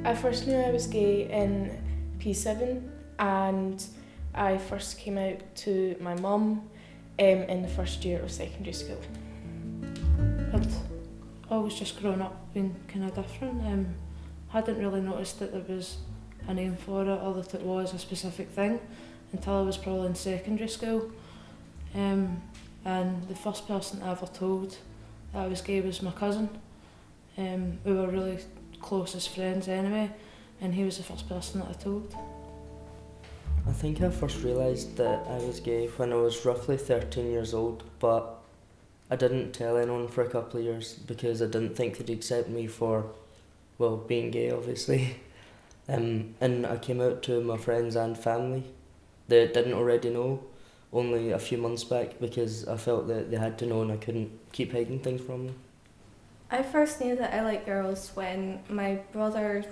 I first knew I was gay in P7 and I first came out to my mum in the first year of secondary school. I'd always just grown up being kind of different. Hadn't really noticed that there was a name for it or that it was a specific thing until I was probably in secondary school. And the first person I ever told that I was gay was my cousin. We were really close as friends anyway, and he was the first person that I told. I think I first realised that I was gay when I was roughly 13 years old, but I didn't tell anyone for a couple of years because I didn't think they'd accept me for, well, being gay obviously. And I came out to my friends and family that didn't already know only a few months back because I felt that they had to know and I couldn't keep hiding things from them. I first knew that I liked girls when my brother,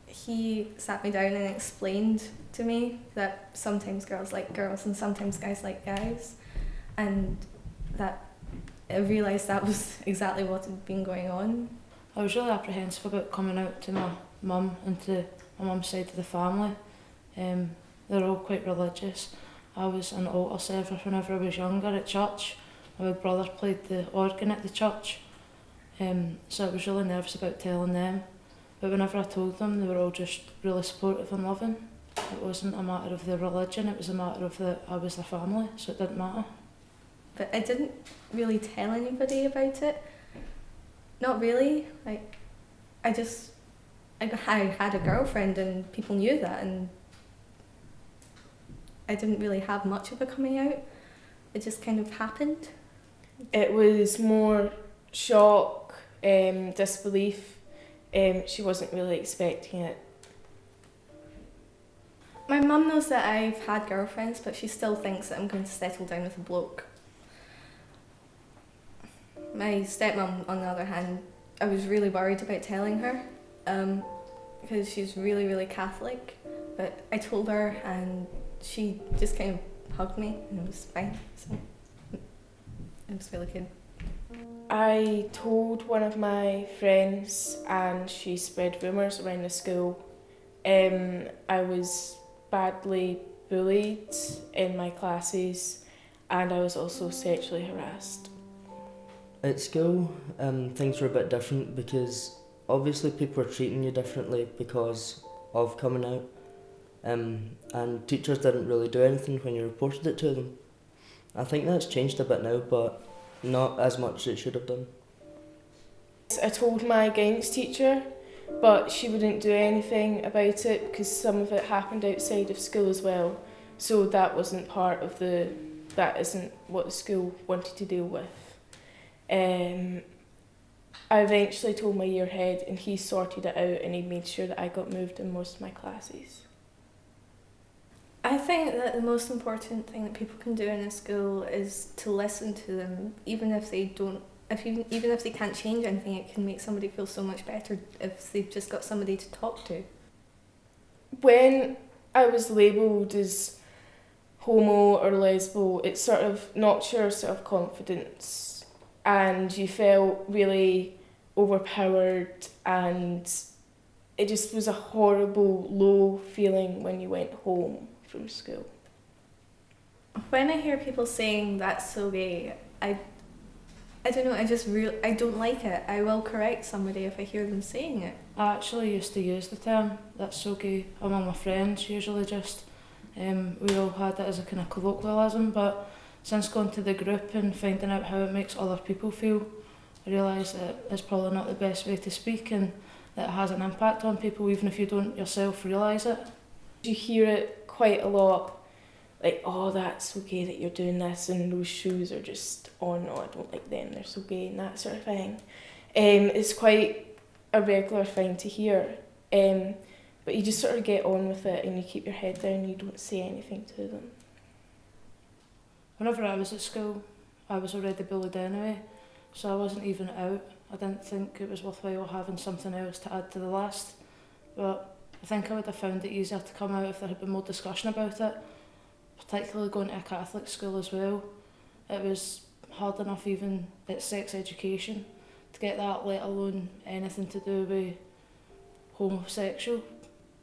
he sat me down and explained to me that sometimes girls like girls and sometimes guys like guys, and that I realised that was exactly what had been going on. I was really apprehensive about coming out to my mum and to my mum's side of the family. They're all quite religious. I was an altar server whenever I was younger at church. My big brother played the organ at the church. So I was really nervous about telling them. But whenever I told them, they were all just really supportive and loving. It wasn't a matter of their religion, it was a matter of that I was their family, so it didn't matter. But I didn't really tell anybody about it. Not really. Like, I had a girlfriend and people knew that, and I didn't really have much of a coming out. It just kind of happened. It was more shock, disbelief. She wasn't really expecting it. My mum knows that I've had girlfriends, but she still thinks that I'm going to settle down with a bloke. My stepmum, on the other hand, I was really worried about telling her because she's really, really Catholic. But I told her and she just kind of hugged me and it was fine. So it was really good. I told one of my friends and she spread rumours around the school. I was badly bullied in my classes and I was also sexually harassed. At school, things were a bit different because obviously people were treating you differently because of coming out. And teachers didn't really do anything when you reported it to them. I think that's changed a bit now, but not as much as it should have done. I told my guidance teacher, but she wouldn't do anything about it because some of it happened outside of school as well. So that wasn't that isn't what the school wanted to deal with. I eventually told my year head and he sorted it out and he made sure that I got moved in most of my classes. I think that the most important thing that people can do in a school is to listen to them, even if they can't change anything. It can make somebody feel so much better if they've just got somebody to talk to. When I was labelled as homo or lesbo, it sort of knocked your self-confidence and you felt really overpowered and it just was a horrible low feeling when you went home from school. When I hear people saying that's so gay, I don't know, I don't like it. I will correct somebody if I hear them saying it. I actually used to use the term "that's so gay" among my friends, usually just. We all had it as a kind of colloquialism, but since going to the group and finding out how it makes other people feel, I realised that it's probably not the best way to speak and that it has an impact on people even if you don't yourself realise it. You hear it quite a lot, like, oh, that's so gay that you're doing this and those shoes are just, oh no, I don't like them, they're so gay and that sort of thing. It's quite a regular thing to hear, but you just sort of get on with it and you keep your head down and you don't say anything to them. Whenever I was at school, I was already bullied anyway, so I wasn't even out. I didn't think it was worthwhile having something else to add to the list, but I think I would have found it easier to come out if there had been more discussion about it, particularly going to a Catholic school as well. It was hard enough even at sex education to get that, let alone anything to do with homosexual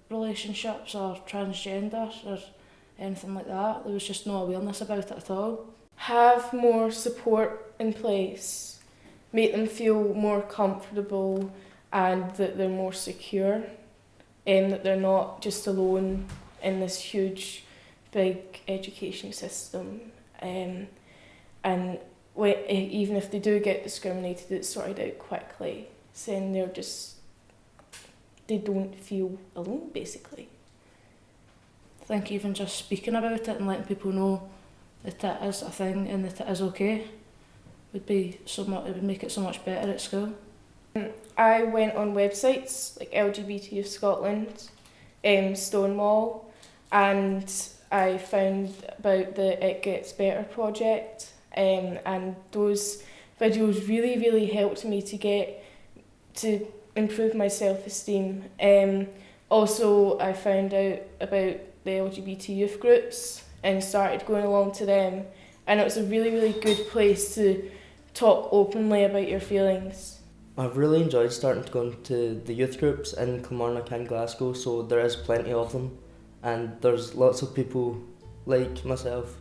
relationships or transgender or anything like that. There was just no awareness about it at all. Have more support in place, make them feel more comfortable and that they're more secure, and that they're not just alone in this huge, big education system. And even if they do get discriminated, it's sorted out quickly. So then they don't feel alone, basically. I think even just speaking about it and letting people know that it is a thing and that it is okay would make it so much better at school. I went on websites like LGBT Youth Scotland, Stonewall, and I found about the It Gets Better project, and those videos really helped me to improve my self-esteem. Also, I found out about the LGBT youth groups and started going along to them, and it was a really good place to talk openly about your feelings. I've really enjoyed starting to go into the youth groups in Kilmarnock and Glasgow, so there is plenty of them, and there's lots of people like myself,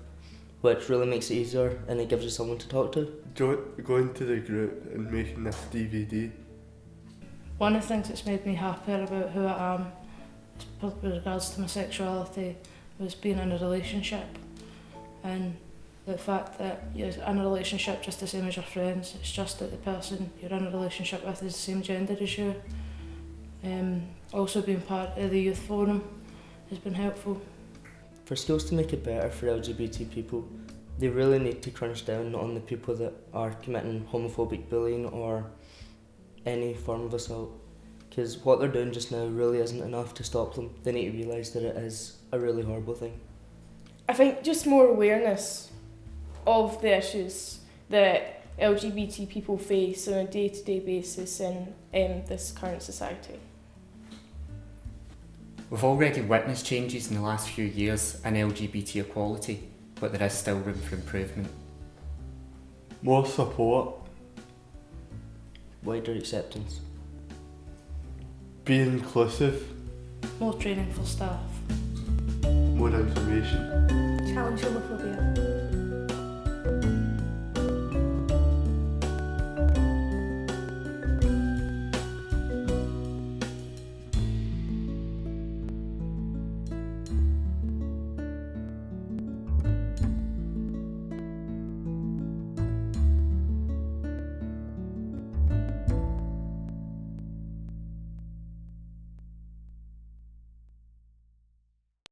which really makes it easier and it gives you someone to talk to. Going to the group and making this DVD. One of the things that's made me happier about who I am with regards to my sexuality was being in a relationship, and the fact that you're in a relationship just the same as your friends. It's just that the person you're in a relationship with is the same gender as you. Also being part of the youth forum has been helpful. For schools to make it better for LGBT people, they really need to crunch down on the people that are committing homophobic bullying or any form of assault, because what they're doing just now really isn't enough to stop them. They need to realise that it is a really horrible thing. I think just more awareness of the issues that LGBT people face on a day-to-day basis in this current society. We've already witnessed changes in the last few years in LGBT equality, but there is still room for improvement. More support. Wider acceptance. Be inclusive. More training for staff. More information. Challenge homophobia.